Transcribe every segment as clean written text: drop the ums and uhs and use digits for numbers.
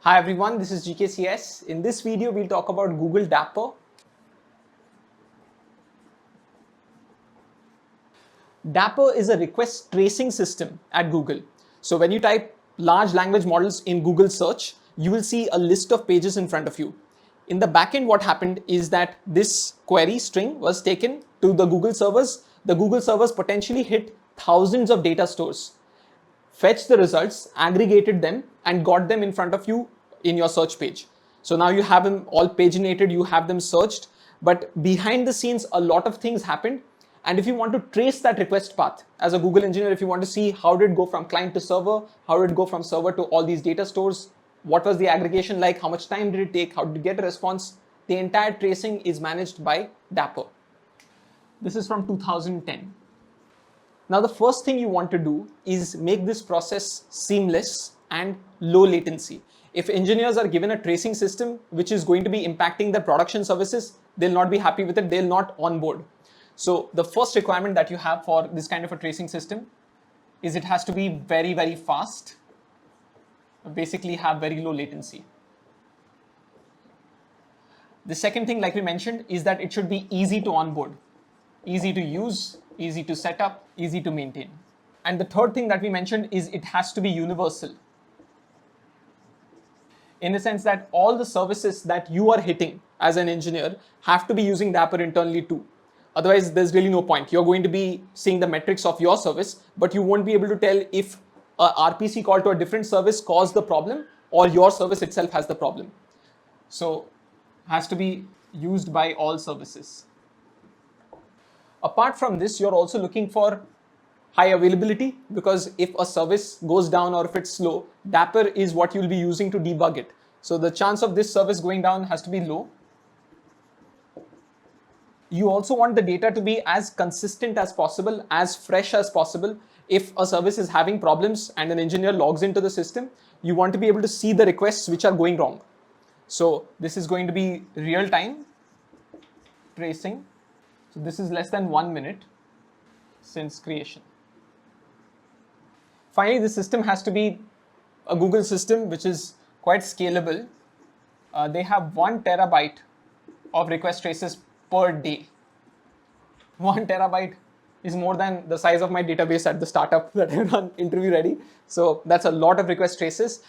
Hi everyone, this is GKCS. In this video, we'll talk about Google Dapper. Dapper is a request tracing system at Google. So when you type large language models in Google search, you will see a list of pages in front of you. In the backend, what happened is that this query string was taken to the Google servers. The Google servers potentially hit thousands of data stores, fetched the results, aggregated them, and got them in front of you in your search page. So now you have them all paginated, you have them searched, but behind the scenes, a lot of things happened. And if you want to trace that request path as a Google engineer, if you want to see how did it go from client to server, how did it go from server to all these data stores, what was the aggregation like, how much time did it take, how did you get a response, the entire tracing is managed by Dapper. This is from 2010. Now, the first thing you want to do is make this process seamless and low latency. If engineers are given a tracing system which is going to be impacting their production services, they'll not be happy with it, they'll not onboard. So the first requirement that you have for this kind of a tracing system is it has to be very, very fast, basically have very low latency. The second thing, like we mentioned, is that it should be easy to onboard, easy to use, easy to set up, easy to maintain. And the third thing that we mentioned is it has to be universal, in the sense that all the services that you are hitting as an engineer have to be using Dapper internally too. Otherwise, there's really no point. You're going to be seeing the metrics of your service, but you won't be able to tell if a RPC call to a different service caused the problem or your service itself has the problem. So has to be used by all services. Apart from this, you're also looking for high availability, because if a service goes down or if it's slow, Dapper is what you'll be using to debug it. So the chance of this service going down has to be low. You also want the data to be as consistent as possible, as fresh as possible. If a service is having problems and an engineer logs into the system, you want to be able to see the requests which are going wrong. So this is going to be real-time tracing. So this is less than 1 minute since creation. Finally, the system has to be a Google system which is quite scalable. They have 1 terabyte of request traces per day. 1 terabyte is more than the size of my database at the startup that I run Interview Ready. So that's a lot of request traces.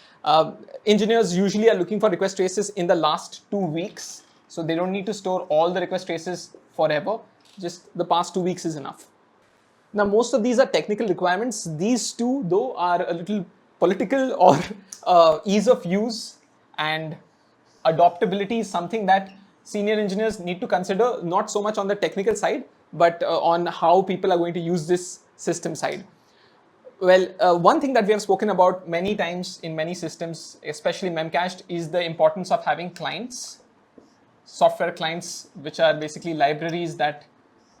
Engineers usually are looking for request traces in the last 2 weeks. So they don't need to store all the request traces forever. Just the past 2 weeks is enough. Now, most of these are technical requirements. These two, though, are a little political, or ease of use and adoptability is something that senior engineers need to consider, not so much on the technical side, but on how people are going to use this system side. Well, one thing that we have spoken about many times in many systems, especially Memcached, is the importance of having clients, software clients, which are basically libraries that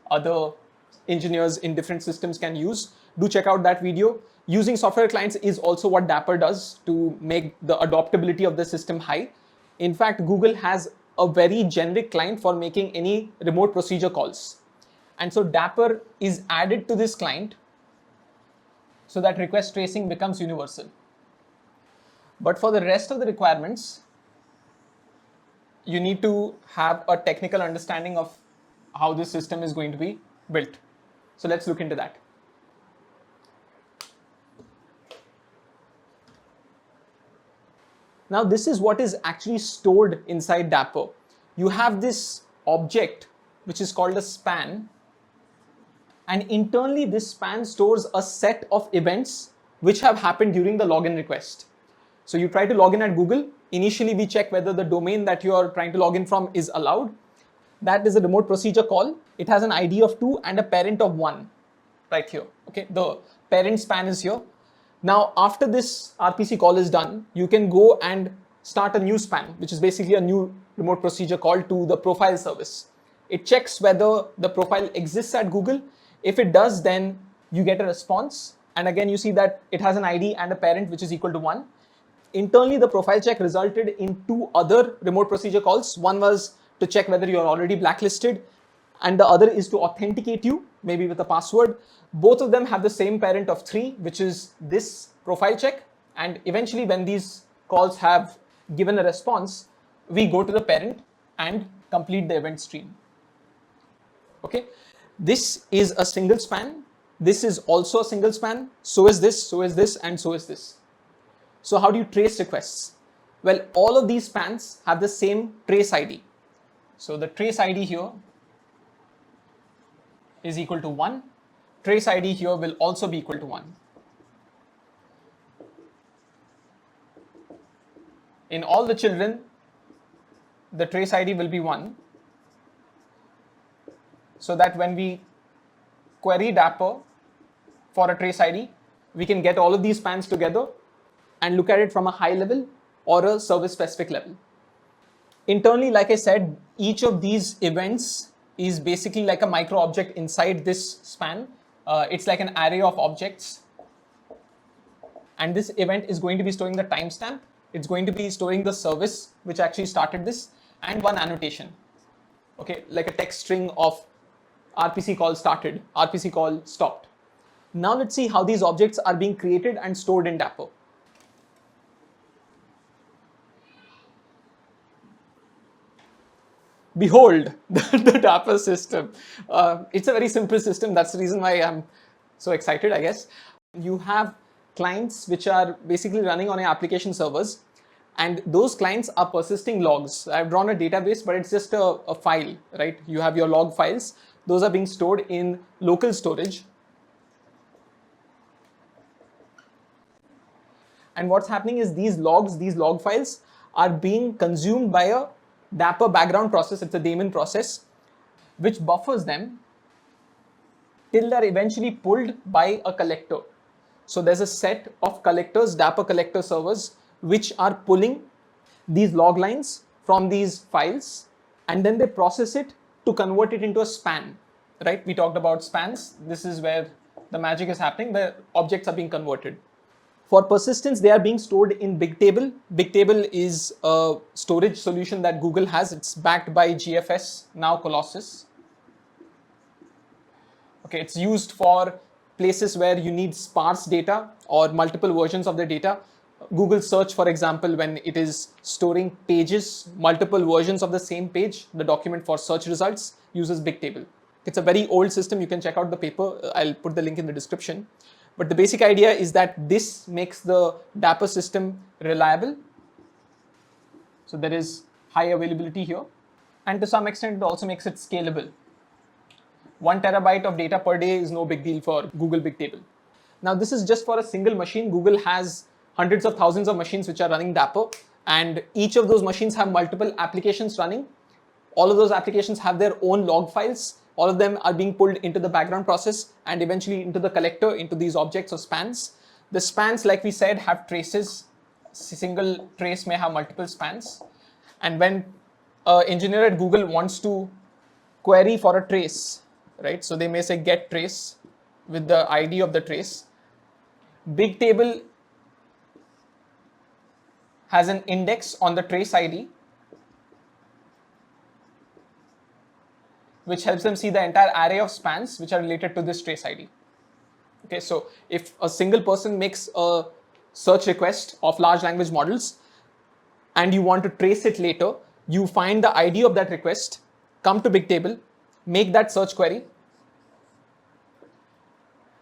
other engineers in different systems can use. Do check out that video. Using software clients is also what Dapper does to make the adoptability of the system high. In fact, Google has a very generic client for making any remote procedure calls. And so Dapper is added to this client so that request tracing becomes universal. But for the rest of the requirements, you need to have a technical understanding of how this system is going to be built. So let's look into that. Now, this is what is actually stored inside Dapper. You have this object which is called a span, and internally this span stores a set of events which have happened during the login request. So you try to log in at Google. Initially, we check whether the domain that you are trying to log in from is allowed. That is a remote procedure call. It has an ID of 2 and a parent of 1 right here. Okay, the parent span is here. Now, after this RPC call is done, you can go and start a new span, which is basically a new remote procedure call to the profile service. It checks whether the profile exists at Google. If it does, then you get a response. And again, you see that it has an ID and a parent which is equal to 1. Internally, the profile check resulted in 2 other remote procedure calls. One was to check whether you're already blacklisted, and the other is to authenticate you, maybe with a password. Both of them have the same parent of 3, which is this profile check. And eventually, when these calls have Given a response, we go to the parent and complete the event stream. Okay, this is a single span. This is also a single span. So is this, so is this, and so is this. So how do you trace requests? Well, all of these spans have the same trace ID. So the trace ID here is equal to 1. Trace ID here will also be equal to 1. In all the children, the trace ID will be 1. So that when we query Dapper for a trace ID, we can get all of these spans together and look at it from a high level or a service specific level. Internally, like I said, each of these events is basically like a micro object inside this span. It's like an array of objects. And this event is going to be storing the timestamp. It's going to be storing the service which actually started this and one annotation. Okay, like a text string of RPC call started, RPC call stopped. Now let's see how these objects are being created and stored in Dapper. Behold, the Dapper system. It's a very simple system. That's the reason why I'm so excited, I guess. You have clients which are basically running on your application servers, and those clients are persisting logs. I've drawn a database, but it's just a file, right? You have your log files. Those are being stored in local storage. And what's happening is these logs, these log files are being consumed by a Dapper background process. It's a daemon process which buffers them till they're eventually pulled by a collector. So there's a set of collectors, Dapper collector servers, which are pulling these log lines from these files, and then they process it to convert it into a span, right? We talked about spans. This is where the magic is happening. The objects are being converted. For persistence, they are being stored in Bigtable. Bigtable is a storage solution that Google has. It's backed by GFS, now Colossus. Okay, it's used for places where you need sparse data or multiple versions of the data. Google search, for example, when it is storing pages, multiple versions of the same page, the document for search results uses Bigtable. It's a very old system. You can check out the paper. I'll put the link in the description. But the basic idea is that this makes the Dapper system reliable. So there is high availability here. And to some extent, it also makes it scalable. 1 terabyte of data per day is no big deal for Google Bigtable. Now, this is just for a single machine. Google has hundreds of thousands of machines which are running Dapper, and each of those machines have multiple applications running. All of those applications have their own log files. All of them are being pulled into the background process and eventually into the collector, into these objects or spans. The spans, like we said, have traces. A single trace may have multiple spans. And when an engineer at Google wants to query for a trace, right? So they may say get trace with the ID of the trace. Bigtable has an index on the trace ID, which helps them see the entire array of spans which are related to this trace ID. Okay, so if a single person makes a search request of large language models and you want to trace it later, you find the ID of that request, come to Bigtable, make that search query,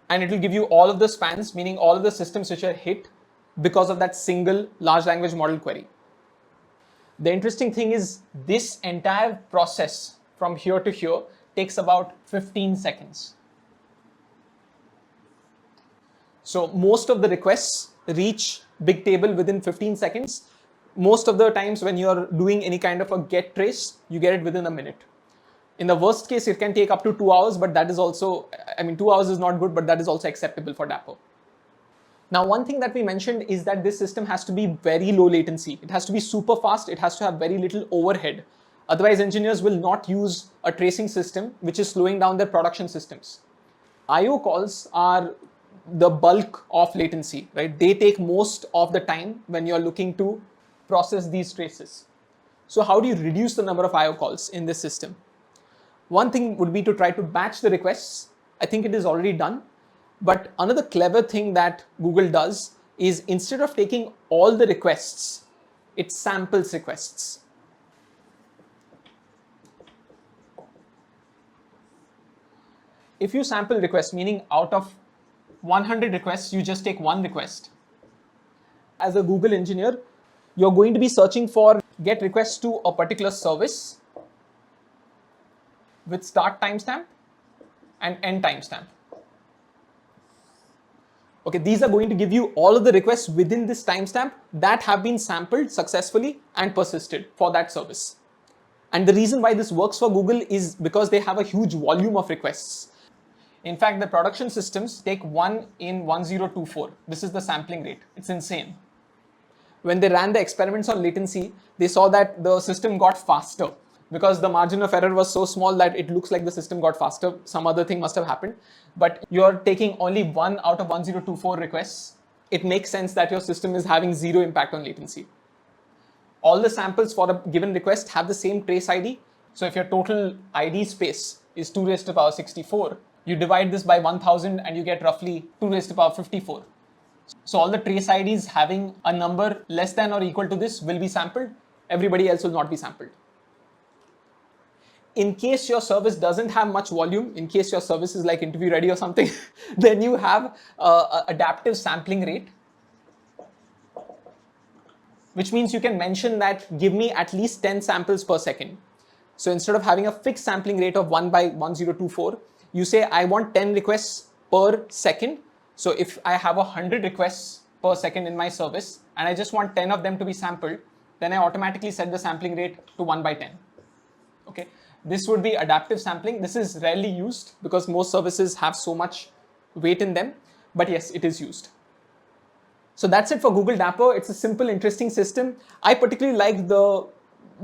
and it will give you all of the spans, meaning all of the systems which are hit because of that single large language model query. The interesting thing is this entire process from here to here takes about 15 seconds. So most of the requests reach Bigtable within 15 seconds. Most of the times when you're doing any kind of a get trace, you get it within a minute. In the worst case, it can take up to 2 hours, but that is also, 2 hours is not good, but that is also acceptable for Dapper. Now, one thing that we mentioned is that this system has to be very low latency. It has to be super fast. It has to have very little overhead. Otherwise, engineers will not use a tracing system which is slowing down their production systems. I/O calls are the bulk of latency, right? They take most of the time when you're looking to process these traces. So how do you reduce the number of I/O calls in this system? One thing would be to try to batch the requests. I think it is already done. But another clever thing that Google does is instead of taking all the requests It samples requests. If you sample requests, meaning out of 100 requests, you just take one request. As a Google engineer, you're going to be searching for get requests to a particular service with start timestamp and end timestamp. Okay, these are going to give you all of the requests within this timestamp that have been sampled successfully and persisted for that service. And the reason why this works for Google is because they have a huge volume of requests. In fact, the production systems take 1 in 1024. This is the sampling rate. It's insane. When they ran the experiments on latency, they saw that the system got faster because the margin of error was so small that it looks like the system got faster. Some other thing must have happened. But you're taking only 1 out of 1024 requests. It makes sense that your system is having zero impact on latency. All the samples for a given request have the same trace ID. So if your total ID space is 2 raised to the power 64, you divide this by 1000 and you get roughly 2 raised to the power 54. So all the trace IDs having a number less than or equal to this will be sampled. Everybody else will not be sampled. In case your service doesn't have much volume, in case your service is like interview ready or something, then you have adaptive sampling rate, which means you can mention that give me at least 10 samples per second. So instead of having a fixed sampling rate of 1 by 1024, you say I want 10 requests per second. So if I have 100 requests per second in my service and I just want 10 of them to be sampled, then I automatically set the sampling rate to 1 by 10. Okay, this would be adaptive sampling. This is rarely used because most services have so much weight in them, but yes, it is used. So that's it for Google Dapper. It's a simple, interesting system. I particularly like the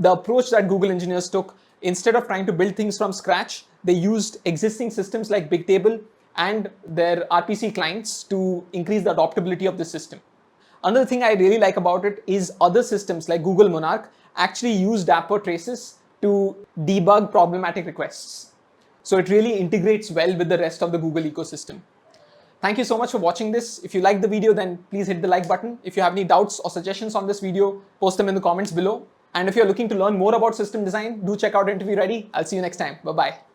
approach that Google engineers took. Instead of trying to build things from scratch, they used existing systems like Bigtable and their RPC clients to increase the adoptability of the system. Another thing I really like about it is other systems like Google Monarch actually use Dapper traces to debug problematic requests. So it really integrates well with the rest of the Google ecosystem. Thank you so much for watching this. If you liked the video, then please hit the like button. If you have any doubts or suggestions on this video, post them in the comments below. And if you're looking to learn more about system design, do check out Interview Ready. I'll see you next time. Bye-bye.